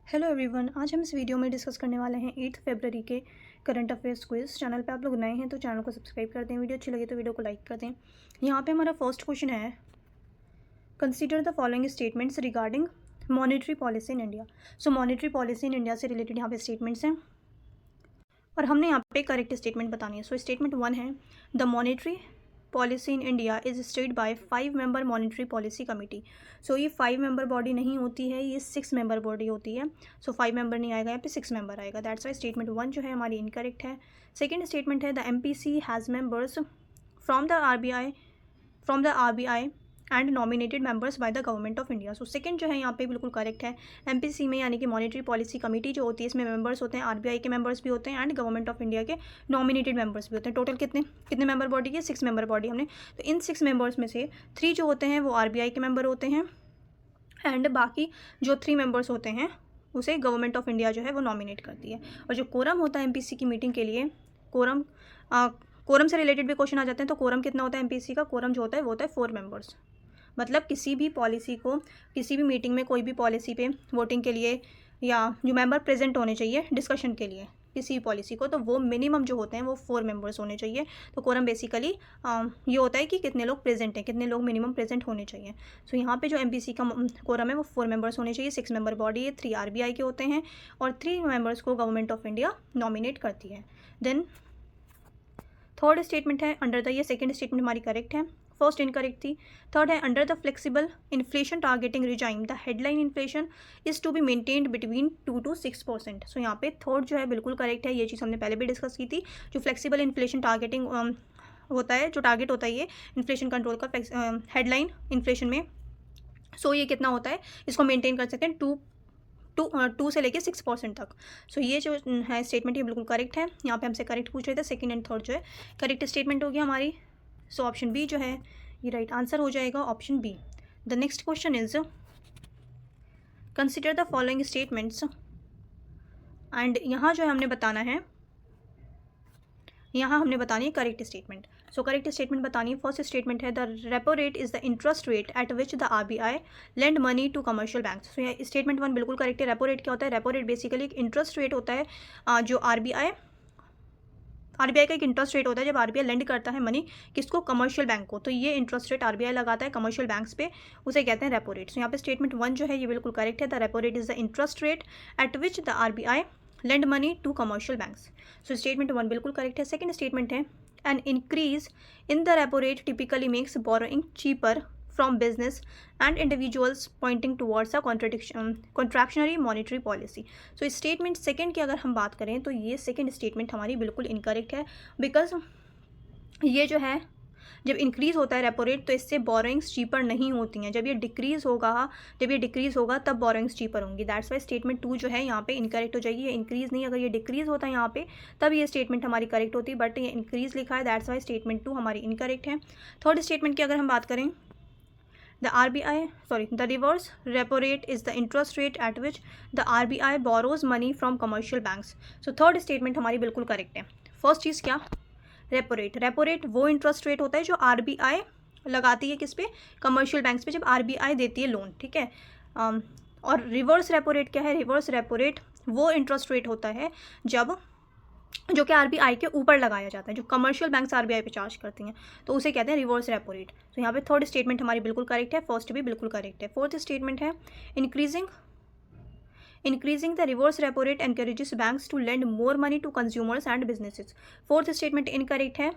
Hello everyone, आज हम इस वीडियो में डिस्कस करने वाले हैं 8 फरवरी के करंट अफेयर्स क्विज। चैनल पे आप लोग नए हैं तो चैनल को सब्सक्राइब कर दें, वीडियो अच्छी लगे तो वीडियो को लाइक कर दें। यहाँ पे हमारा फर्स्ट क्वेश्चन है, consider the following statements regarding monetary policy in India. So monetary policy in India से रिलेटेड यहाँ पे स्टेटमेंट्स हैं और हमने यहाँ पे करेक्ट स्टेटमेंट बतानी है। सो स्टेटमेंट 1 है, the monetary policy in India is stated by 5 member monetary policy committee. So ये 5 मेंबर बॉडी नहीं होती है, ये 6 मेंबर बॉडी होती है। सो 5 मेंबर नहीं आएगा, यहाँ पे 6 मेंबर आएगा। दैट्स वाई स्टेटमेंट 1 जो है हमारी इनकरेक्ट है। सेकेंड स्टेटमेंट है, the MPC has members from the RBI and nominated members by the government of India. So second जो है यहाँ पे बिल्कुल करेक्ट है। MPC में यानी कि मॉनेटरी पॉलिसी कमेटी जो होती है, इसमें मेंबर्स होते हैं RBI के मेंबर्स भी होते हैं एंड गवर्नमेंट ऑफ इंडिया के नॉमिनेटेड मेंबर्स भी होते हैं। टोटल कितने मेंबर बॉडी है? 6 मेंबर बॉडी हमने। तो इन 6 मेंबर्स में से 3 जो होते हैं वो RBI के मेंबर होते हैं एंड बाकी जो 3 मेंबर्स होते हैं उसे गवर्नमेंट ऑफ इंडिया जो है वो नॉमिनेट करती है। और जो कोरम होता है MPC की मीटिंग के लिए, कोरम से रिलेटेड भी क्वेश्चन आ जाते हैं। तो कोरम कितना होता है MPC का? कोरम जो होता है वो होता है 4 मेंबर्स। मतलब किसी भी पॉलिसी को, किसी भी मीटिंग में कोई भी पॉलिसी पे वोटिंग के लिए या जो मेंबर प्रेजेंट होने चाहिए डिस्कशन के लिए किसी भी पॉलिसी को, तो वो मिनिमम जो होते हैं वो 4 मेंबर्स होने चाहिए। तो कोरम बेसिकली ये होता है कि कितने लोग प्रेजेंट हैं, कितने लोग मिनिमम प्रेजेंट होने चाहिए। सो यहाँ पे जो MPC का कोरम है वो 4 मेंबर्स होने चाहिए। 6 मेंबर बॉडी है, 3 RBI के होते हैं और 3 मेंबर्स को गवर्नमेंट ऑफ इंडिया नॉमिनेट करती है। देन थर्ड स्टेटमेंट है अंडर द, ये सेकेंड स्टेटमेंट हमारी करेक्ट है, फर्स्ट इनकरेक्ट थी। थर्ड है, under the flexible inflation targeting regime the headline inflation is to be maintained between 2 to 6%। So यहाँ पे थर्ड जो है बिल्कुल करेक्ट है। ये चीज़ हमने पहले भी डिस्कस की थी। जो फ्लेक्सिबल इन्फ्लेशन टारगेटिंग होता है, जो टारगेट होता है ये इन्फ्लेशन कंट्रोल का हेडलाइन इन्फ्लेशन में, सो ये कितना होता है, इसको मेनटेन कर सकते हैं 2 से लेके 6% तक। सो ये जो है स्टेटमेंट ये बिल्कुल करेक्ट है। यहाँ पे हमसे करेक्ट पूछ रहे थे, सेकंड एंड थर्ड जो है करेक्ट स्टेटमेंट हो गया हमारी। सो ऑप्शन बी जो है ये राइट आंसर हो जाएगा, option B. The next question is, consider the following statements and यहाँ जो है हमने बताना है, यहाँ हमने बतानी है correct statement. So correct statement बतानी है। फर्स्ट स्टेटमेंट है, the repo rate is the interest rate at which the RBI lend money to commercial banks. So ये स्टेटमेंट 1 बिल्कुल करेक्ट है। रेपो रेट क्या होता है? रेपो रेट बेसिकली एक इंटरेस्ट रेट होता है जो RBI का एक इंटरेस्ट रेट होता है जब RBI लेंड करता है मनी किसको? कमर्शियल बैंक को। तो ये इंटरेस्ट रेट RBI लगाता है कमर्शियल बैंक्स पे, उसे कहते हैं रेपो रेट। सो यहाँ पे स्टेटमेंट 1 जो है ये बिल्कुल करेक्ट है। The repo rate is the interest rate at which the RBI lend money to commercial banks. So statement 1 बिल्कुल करेक्ट है। सेकेंड स्टेटमेंट है, an increase in the repo rate typically makes borrowing cheaper from business and individuals pointing towards a contractionary monetary policy. So statement second की अगर हम बात करें तो ये सेकेंड स्टेटमेंट हमारी बिल्कुल इनकरेक्ट है। बिकॉज ये जो है जब इंक्रीज़ होता है रेपो रेट तो इससे बोरोइंग्स चीपर नहीं होती हैं। जब ये डिक्रीज़ होगा तब बोरोइंग्स चीपर होंगी। दैट्स वाई स्टेटमेंट 2 जो है यहाँ पे इनकरेक्ट हो जाएगी। ये इंक्रीज़ नहीं, अगर ये डिक्रीज़ होता है यहाँ पे तब ये स्टेटमेंट हमारी करेक्ट होती है, बट ये इंक्रीज़ लिखा है, दैट्स वाई स्टेटमेंट 2 हमारी इनकरेक्ट है। थर्ड स्टेटमेंट की अगर हम बात करें, the reverse repo rate is the interest rate at which the RBI borrows money from commercial banks। so third statement हमारी बिल्कुल करेक्ट है। फर्स्ट चीज़ क्या? रेपो रेट वो इंटरेस्ट रेट होता है जो RBI लगाती है किस पे? कमर्शियल बैंक्स पे, जब RBI देती है लोन, ठीक है। और रिवर्स रेपो रेट क्या है? रिवर्स रेपो रेट वो इंटरेस्ट रेट होता है जो कि RBI के ऊपर लगाया जाता है, जो कमर्शियल बैंक्स RBI पे चार्ज करती हैं, तो उसे कहते हैं रिवर्स रेपो रेट। तो यहाँ पे थर्ड स्टेटमेंट हमारी बिल्कुल करेक्ट है, फर्स्ट भी बिल्कुल करेक्ट है। फोर्थ स्टेटमेंट है, increasing the reverse repo rate encourages banks to lend more money to consumers and businesses. Fourth statement incorrect है,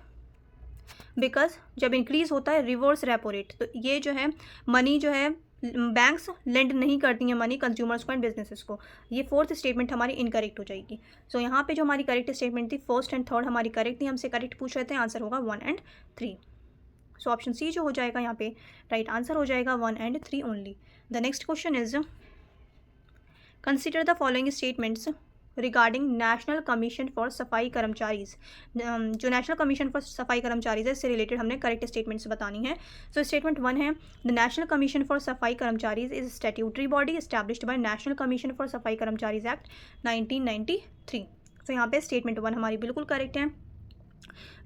बिकॉज जब इंक्रीज होता है रिवर्स रेपो रेट तो ये जो है मनी जो है बैंक्स लेंड नहीं करती हैं मनी कंज्यूमर्स को एंड बिजनेसेस को। ये फोर्थ स्टेटमेंट हमारी इनकरेक्ट हो जाएगी। सो यहाँ पे जो हमारी करेक्ट स्टेटमेंट थी फर्स्ट एंड थर्ड हमारी करेक्ट थी, हमसे करेक्ट पूछ रहे थे, आंसर होगा 1 and 3। सो ऑप्शन सी जो हो जाएगा यहाँ पे राइट आंसर हो जाएगा 1 and 3 only. The next question is, consider the following statements regarding national commission for Safai कर्मचारीज। जो नेशनल कमीशन फॉर सफाई कर्मचारीज है इससे रिलेटेड हमने करेक्ट स्टेटमेंट्स बतानी है। सो स्टेटमेंट 1 है, the national commission for Safai Karmacharis is statutory body established by national commission for Safai Karmacharis act 1993। सो यहाँ पे statement 1 हमारी बिल्कुल करेक्ट है।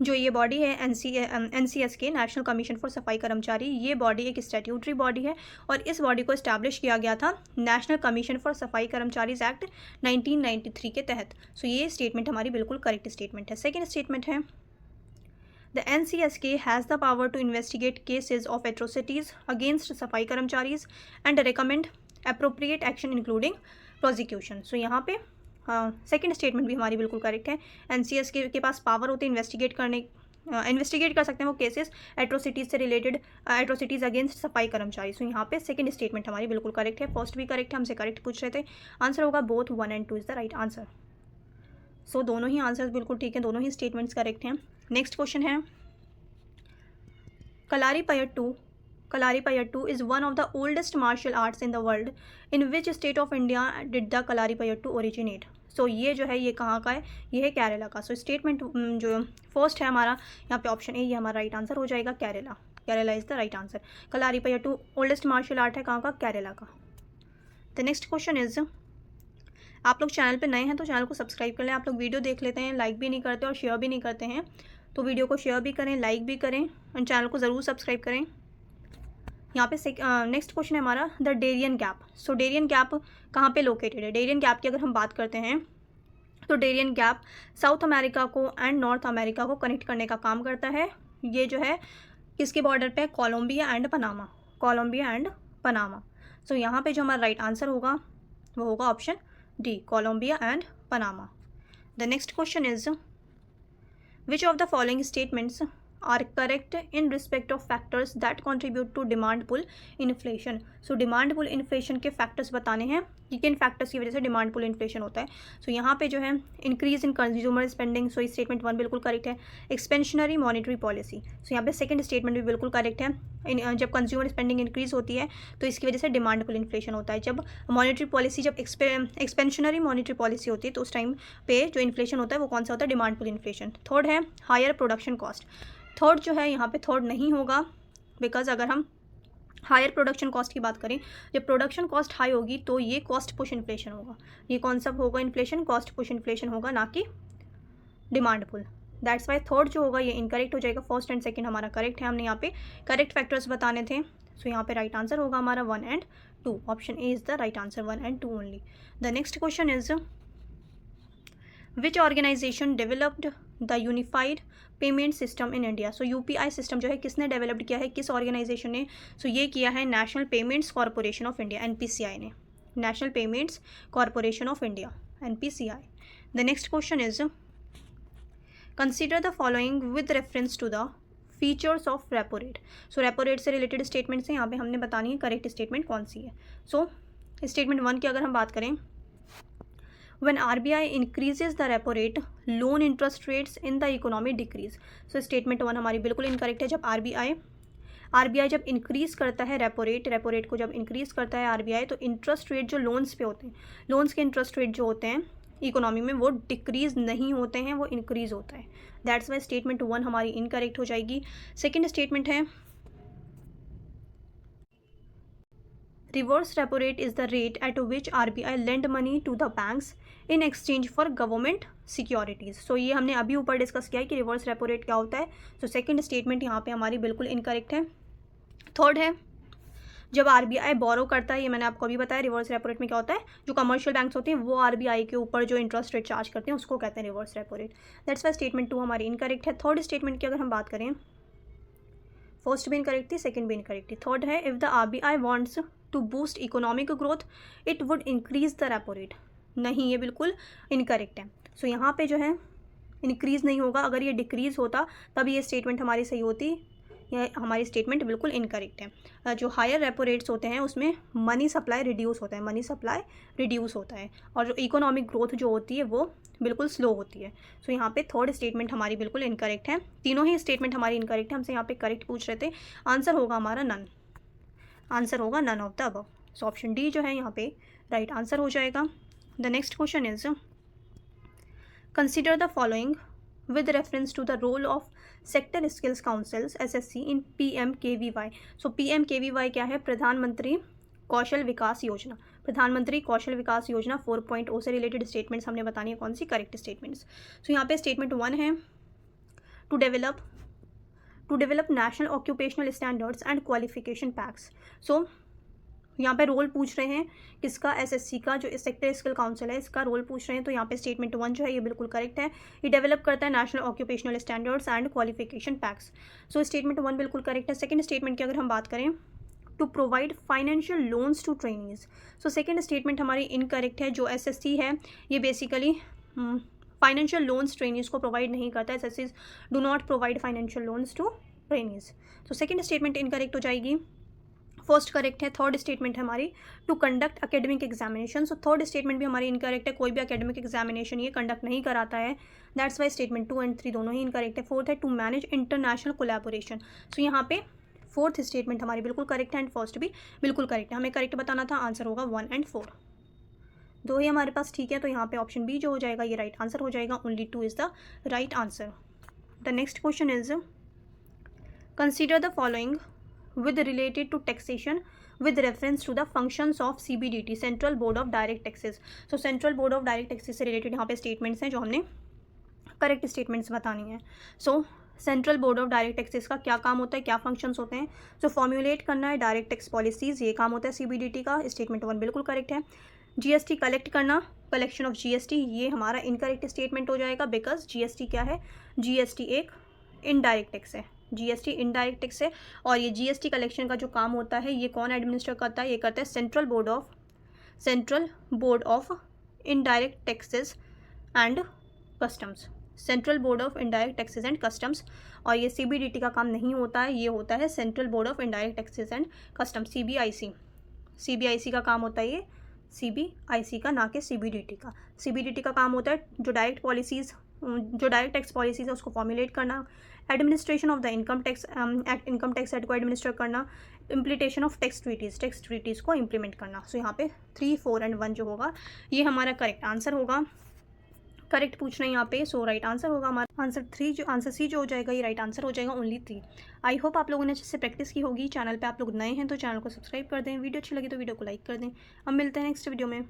जो ये बॉडी है NCSK, नेशनल कमीशन फॉर सफाई कर्मचारी, ये बॉडी एक स्टैट्यूटरी बॉडी है और इस बॉडी को इस्टेब्लिश किया गया था नेशनल कमीशन फॉर सफाई कर्मचारी एक्ट 1993 के तहत। सो ये स्टेटमेंट हमारी बिल्कुल करेक्ट स्टेटमेंट है। सेकेंड स्टेटमेंट है The NCSK has the power to investigate cases of atrocities against सफाई कर्मचारीज and recommend appropriate action including prosecution। सो यहाँ पे सेकेंड स्टेटमेंट भी हमारी बिल्कुल करेक्ट है। NCSK के पास पावर होते हैं इन्वेस्टिगेट कर सकते हैं वो केसेस एट्रोसिटीज़ से रिलेटेड, एट्रोसिटीज़ अगेंस्ट सफाई कर्मचारी। सो यहाँ पे सेकंड स्टेटमेंट हमारी बिल्कुल करेक्ट है। फर्स्ट भी करेक्ट है, हमसे करेक्ट पूछ रहे थे। आंसर होगा both 1 and 2 is the right answer. So दोनों ही आंसर्स बिल्कुल ठीक है, दोनों ही स्टेटमेंट्स करेक्ट हैं। नेक्स्ट क्वेश्चन है Kalaripayattu is one of the oldest martial arts in the world. In which state of India did the Kalaripayattu originate? सो ये जो है ये कहाँ का है, ये है केरला का। सो स्टेटमेंट जो फर्स्ट है हमारा यहाँ पे ऑप्शन ए, ये हमारा राइट आंसर हो जाएगा Kerala is the right answer. Kalaripayattu oldest martial art है कहाँ का, केरला का। द नेक्स्ट क्वेश्चन इज, आप लोग चैनल पे नए हैं तो चैनल को सब्सक्राइब कर लें। आप लोग वीडियो देख लेते हैं, लाइक भी नहीं करते और शेयर भी नहीं करते हैं, तो वीडियो को शेयर भी करें, लाइक भी करें और चैनल को ज़रूर सब्सक्राइब करें। यहाँ पे नेक्स्ट क्वेश्चन है हमारा the Darien Gap. So Darien Gap कहाँ पे लोकेटेड है? डेरियन गैप की अगर हम बात करते हैं तो डेरियन गैप साउथ अमेरिका को एंड नॉर्थ अमेरिका को कनेक्ट करने का काम करता है। ये जो है किसके बॉर्डर पे? Colombia and Panama. सो यहाँ पे जो हमारा राइट आंसर होगा वो होगा option D, Colombia and Panama. The next question is, which of the following statements are correct in respect of factors that contribute to demand pull inflation. So demand pull inflation के factors बताने हैं कि किन factors की वजह से demand pull inflation होता है। सो यहाँ पे जो है increase in consumer spending, so statement 1 बिल्कुल करेक्ट है। एक्सपेंशनरी मॉनेटरी पॉलिसी, सो यहाँ पे सेकंड स्टेटमेंट भी बिल्कुल करेक्ट है। जब कंज्यूमर स्पेंडिंग इंक्रीज होती है तो इसकी वजह से डिमांड पुल इन्फ्लेशन होता है। जब मॉनेटरी पॉलिसी, जब एक्सपेंशनरी मॉनेटरी पॉलिसी होती है तो उस टाइम पे जो इन्फ्लेशन होता है वो कौन सा होता है? Demand pull inflation. थर्ड है हायर प्रोडक्शन कॉस्ट। थर्ड जो है यहाँ पे थर्ड नहीं होगा, बिकॉज अगर हम हायर प्रोडक्शन कॉस्ट की बात करें, जब प्रोडक्शन कॉस्ट हाई होगी तो ये कॉस्ट पुश इन्फ्लेशन होगा। ये कौन सा होगा इन्फ्लेशन? कॉस्ट पुश इन्फ्लेशन होगा, ना कि demand pull. That's why third जो होगा ये इनकरेक्ट हो जाएगा। फर्स्ट एंड सेकंड हमारा करेक्ट है, हमने यहाँ पे करेक्ट फैक्टर्स बताने थे। सो यहाँ पे राइट आंसर होगा हमारा 1 and 2। Option A is the right answer, 1 and 2 only. The next question is, which organization developed the unified payment system in India. So UPI system जो है किसने डेवलप्ड किया है, किस ऑर्गेनाइजेशन ने? सो ये किया है national payments corporation of India, NPCI ने। National payments corporation of India, NPCI। The next question is, consider the following with reference to the features of repo rate. So repo rate से related statements हैं, यहाँ पे हमने बतानी है correct statement कौन सी है। सो स्टेटमेंट 1 की अगर हम बात करें, when RBI increases the repo rate, loan interest rates in the economy decrease। so statement 1 हमारी बिल्कुल इनकरेक्ट है। जब RBI जब इंक्रीज करता है रेपो रेट को जब इंक्रीज करता है RBI, तो इंटरेस्ट रेट जो लोन्स पे होते हैं, लोन्स के इंटरेस्ट रेट जो होते हैं इकोनॉमी में वो डिक्रीज नहीं होते हैं, वो इंक्रीज होता है। दैट्स वाई स्टेटमेंट 1 हमारी इनकरेक्ट हो जाएगी। सेकेंड स्टेटमेंट है, reverse repo rate is the rate at which RBI lend money to the banks in exchange for government securities. So ये हमने अभी ऊपर डिस्कस किया है कि रिवर्स रेपो रेट क्या होता है। सो सेकंड स्टेटमेंट यहाँ पे हमारी बिल्कुल इनकरेक्ट है। थर्ड है, जब RBI बोरो करता है, ये मैंने आपको अभी बताया रिवर्स रेपो रेट में क्या होता है, जो कमर्शियल बैंक्स होते हैं वो RBI के ऊपर जो इंटरेस्ट रेट चार्ज करते हैं उसको कहते हैं reverse repo rate. That's why statement 2 हमारी इनकरेक्ट है। थर्ड स्टेटमेंट की अगर हम बात करें, फर्स्ट भी इनकरेक्ट थी, सेकंड भी इनकरेक्ट थी। थर्ड है, if the RBI wants to boost economic growth it would increase the repo rate. नहीं, ये बिल्कुल इनकरेक्ट है। सो यहाँ पे जो है इंक्रीज नहीं होगा, अगर ये डिक्रीज होता तब ये स्टेटमेंट हमारी सही होती। यह हमारी स्टेटमेंट बिल्कुल इनकरेक्ट है। जो हायर रेपो रेट्स होते हैं उसमें मनी सप्लाई रिड्यूस होता है और जो इकोनॉमिक ग्रोथ जो होती है वो बिल्कुल स्लो होती है। सो यहाँ पे थर्ड स्टेटमेंट हमारी बिल्कुल इनकरेक्ट है। तीनों ही स्टेटमेंट हमारी इनकरेक्ट है। हमसे यहाँ पे करेक्ट पूछ रहे थे, आंसर होगा हमारा नन, आंसर होगा none of the above. So option D जो है यहाँ पे राइट आंसर हो जाएगा। The next question is, consider the following with reference to the role of sector skills councils SSC in PMKVY। So PMKVY क्या है? प्रधानमंत्री कौशल विकास योजना। प्रधानमंत्री कौशल विकास योजना 4.0 से रिलेटेड स्टेटमेंट्स हमने बतानी है कौन सी करेक्ट स्टेटमेंट्स। सो यहाँ पे स्टेटमेंट 1 है, to develop national occupational standards and qualification packs. So यहाँ पे रोल पूछ रहे हैं किसका, एसएससी का जो सेक्टर स्किल काउंसिल है इसका रोल पूछ रहे हैं। तो यहाँ पे स्टेटमेंट 1 जो है ये बिल्कुल करेक्ट है। ये डेवलप करता है national occupational standards and qualification packs. So statement 1 बिल्कुल करेक्ट है। सेकंड स्टेटमेंट की अगर हम बात करें, to provide financial loans to trainings. So second statement हमारी इनकरेक्ट है। जो एसएससी है ये बेसिकली फाइनेंशियल लोन्स ट्रेनिंग्स को प्रोवाइड नहीं करता। SSC do not provide financial loans to trainings. तो सेकंड स्टेटमेंट इनकरेक्ट हो जाएगी। फर्स्ट करेक्ट है। थर्ड स्टेटमेंट है हमारी, to conduct academic examination. So third statement भी हमारी इनकरेक्ट है। कोई भी एकेडमिक एग्जामिनेशन ये कंडक्ट नहीं कराता है। दैट्स वाई स्टेटमेंट 2 एंड 3 दोनों ही इनकरेक्ट है। फोर्थ है, टू मैनेज इंटरनेशनल कोलैबोरेशन। सो यहाँ पे फोर्थ स्टेटमेंट हमारी बिल्कुल करेक्ट है एंड फर्स्ट भी बिल्कुल करेक्ट है। हमें करेक्ट बताना था, आंसर होगा 1 एंड 4। दो ही हमारे पास ठीक है। तो यहाँ पे ऑप्शन बी जो हो जाएगा ये राइट आंसर हो जाएगा। Only 2 is the right answer. The next question is, consider the following with related to taxation with reference to the functions of CBDT, Central Board of Direct Taxes। So Central Board of Direct Taxes से related यहाँ पे statements हैं जो हमने correct statements बतानी है। So central board of direct taxes का क्या काम होता है, क्या फंक्शंस होते हैं। जो फॉर्मुलेट करना है डायरेक्ट टैक्स पॉलिसीज़, ये काम होता है CBDT का। स्टेटमेंट 1 बिल्कुल करेक्ट है। GST कलेक्ट करना, कलेक्शन ऑफ GST, ये हमारा इनकरेक्ट स्टेटमेंट हो जाएगा बिकॉज GST क्या है, GST एक इनडायरेक्ट टैक्स है। GST इनडायरेक्ट टैक्स है और ये GST कलेक्शन का जो काम होता है ये कौन एडमिनिस्टर करता है, ये करता है central board of indirect taxes and customs. Central board of indirect taxes and customs. और ये CBDT का काम नहीं होता है, ये होता है central board of indirect taxes and customs, CBIC का काम होता है ये, CBIC का, ना कि CBDT का। CBDT का काम होता है जो डायरेक्ट टैक्स पॉलिसीज़ है उसको फॉर्मुलेट करना, administration of the income tax act को एडमिनिस्टर करना, इम्प्लीटेशन ऑफ टैक्स ट्रीटीज़ को इम्प्लीमेंट करना। सो यहाँ पे 3, 4 एंड 1 जो होगा ये हमारा करेक्ट आंसर होगा। करेक्ट पूछ रहे हैं यहाँ पे। सो राइट आंसर होगा हमारा आंसर सी जो हो जाएगा ये राइट आंसर हो जाएगा। ओनली 3। आई होप आप लोगों ने अच्छे से प्रैक्टिस की होगी। चैनल पे आप लोग नए हैं तो चैनल को सब्सक्राइब कर दें। वीडियो अच्छी लगी तो वीडियो को लाइक कर दें। अब मिलते हैं नेक्स्ट वीडियो में।